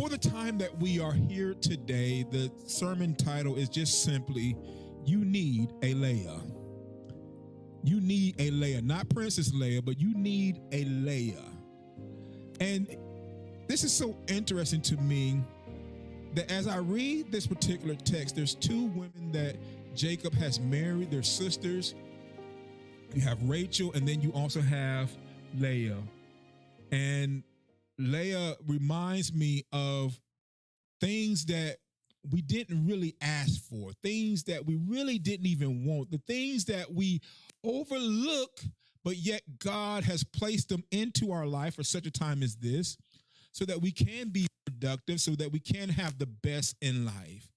For the time that we are here today, the sermon title is just simply, You Need a Leah. You need a Leah, not Princess Leia, but you need a Leah. And this is so interesting to me that as I read this particular text, there's two women that Jacob has married, they're sisters. You have Rachel, and then you also have Leah. And Leah reminds me of things that we didn't really ask for, things that we really didn't even want, the things that we overlook, but yet God has placed them into our life for such a time as this, so that we can be productive, so that we can have the best in life.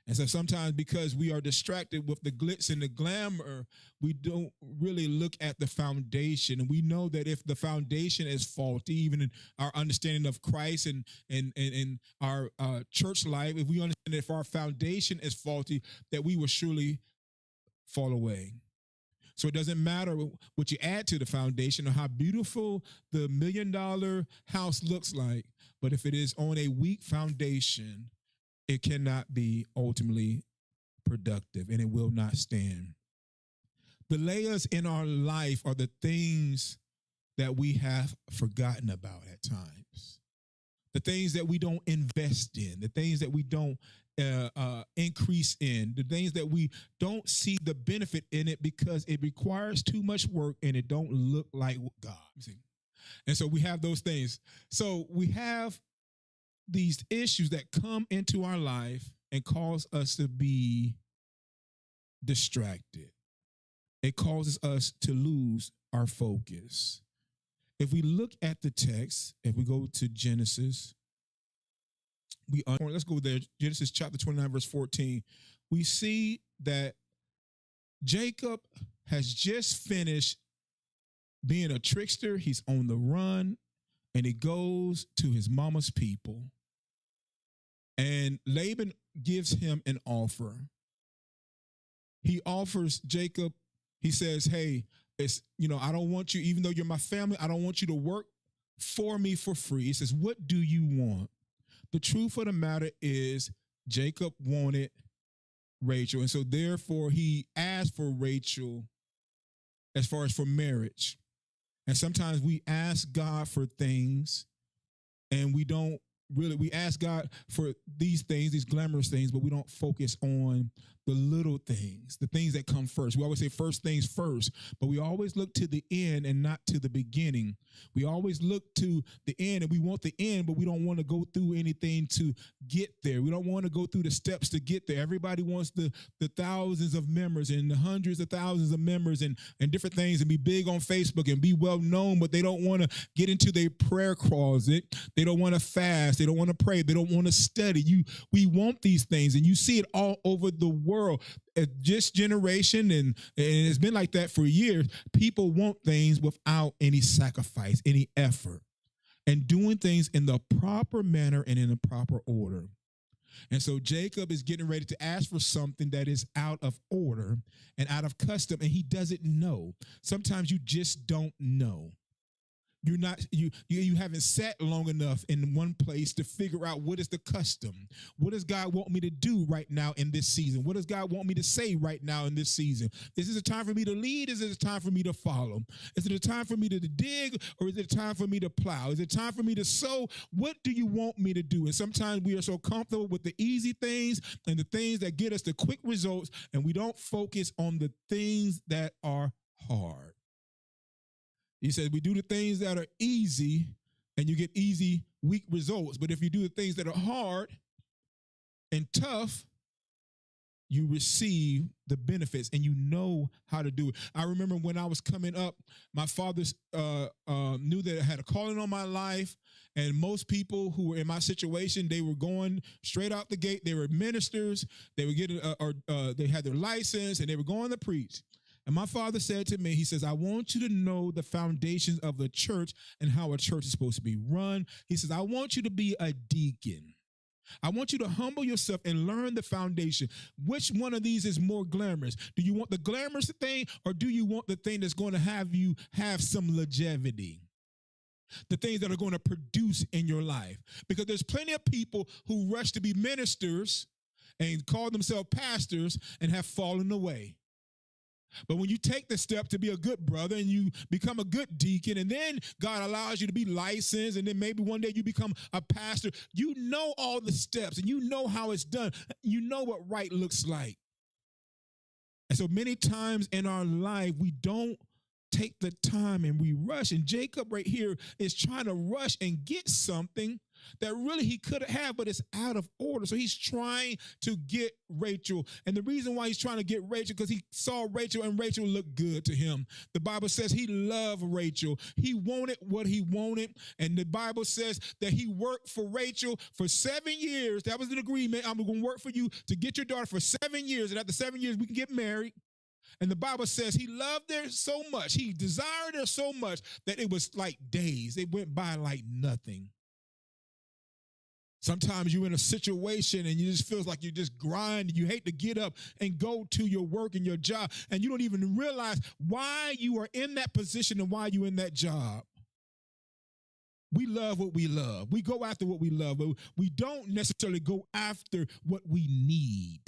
And so sometimes because we are distracted with the glitz and the glamour, we don't really look at the foundation. And we know that if the foundation is faulty, even in our understanding of Christ and our church life, if we understand that if our foundation is faulty, that we will surely fall away. So it doesn't matter what you add to the foundation or how beautiful the $1 million house looks like, but if it is on a weak foundation, it cannot be ultimately productive, and it will not stand. The layers in our life are the things that we have forgotten about at times, the things that we don't invest in, the things that we don't increase in, the things that we don't see the benefit in it because it requires too much work and it don't look like God. And so we have those things. So we have these issues that come into our life and cause us to be distracted. It causes us to lose our focus. If we look at the text, if we go to Genesis, let's go there, Genesis chapter 29, verse 14. We see that Jacob has just finished being a trickster. He's on the run, and he goes to his mama's people. And Laban gives him an offer. He offers Jacob, he says, hey, I don't want you, even though you're my family, I don't want you to work for me for free. He says, what do you want? The truth of the matter is Jacob wanted Rachel. And so therefore he asked for Rachel as far as for marriage. And sometimes we ask God for things and we ask God for these things, these glamorous things, but we don't focus on the little things, the things that come first. We always say first things first, but we always look to the end and not to the beginning. We always look to the end and we want the end, but we don't want to go through anything to get there. We don't want to go through the steps to get there. Everybody wants the thousands of members and the hundreds of thousands of members and different things and be big on Facebook and be well known, but they don't want to get into their prayer closet. They don't want to fast. They don't want to pray. They don't want to study. We want these things, and you see it all over the world. Just generation, and it's been like that for years. People want things without any sacrifice, any effort, and doing things in the proper manner and in the proper order. And so Jacob is getting ready to ask for something that is out of order and out of custom, and he doesn't know. Sometimes you just don't know. You haven't sat long enough in one place to figure out what is the custom. What does God want me to do right now in this season? What does God want me to say right now in this season? Is this a time for me to lead? Is it a time for me to follow? Is it a time for me to dig, or is it a time for me to plow? Is it time for me to sow? What do you want me to do? And sometimes we are so comfortable with the easy things and the things that get us the quick results, and we don't focus on the things that are hard. He said, we do the things that are easy and you get easy, weak results. But if you do the things that are hard and tough, you receive the benefits and you know how to do it. I remember when I was coming up, my father knew that I had a calling on my life. And most people who were in my situation, they were going straight out the gate. They were ministers. They were getting, they had their license and they were going to preach. And my father said to me, he says, I want you to know the foundations of the church and how a church is supposed to be run. He says, I want you to be a deacon. I want you to humble yourself and learn the foundation. Which one of these is more glamorous? Do you want the glamorous thing, or do you want the thing that's going to have you have some longevity? the things that are going to produce in your life. Because there's plenty of people who rush to be ministers and call themselves pastors and have fallen away. But when you take the step to be a good brother and you become a good deacon, and then God allows you to be licensed, and then maybe one day you become a pastor, you know all the steps and you know how it's done. You know what right looks like. And so many times in our life, we don't take the time and we rush. And Jacob right here is trying to rush and get something that really he could have had, but it's out of order. So he's trying to get Rachel. And the reason why he's trying to get Rachel, because he saw Rachel and Rachel looked good to him. The Bible says he loved Rachel. He wanted what he wanted. And the Bible says that he worked for Rachel for 7 years. That was an agreement. I'm going to work for you to get your daughter for 7 years. And after 7 years, we can get married. And the Bible says he loved her so much. He desired her so much that it was like days. They went by like nothing. Sometimes you're in a situation and you just feel like you just grind. You hate to get up and go to your work and your job, and you don't even realize why you are in that position and why you're in that job. We love what we love. We go after what we love, but we don't necessarily go after what we need.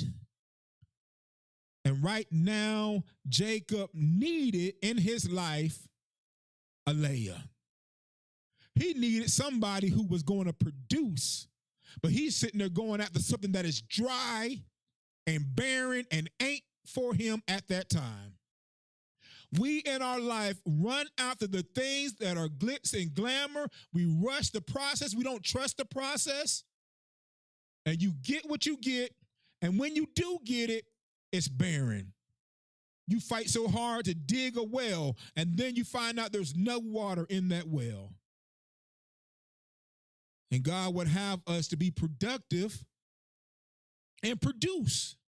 And right now, Jacob needed in his life a Leah. He needed somebody who was going to produce. But he's sitting there going after something that is dry and barren and ain't for him at that time. We in our life run after the things that are glitz and glamour. We rush the process. We don't trust the process. And you get what you get. And when you do get it, it's barren. You fight so hard to dig a well, and then you find out there's no water in that well. And God would have us to be productive and produce.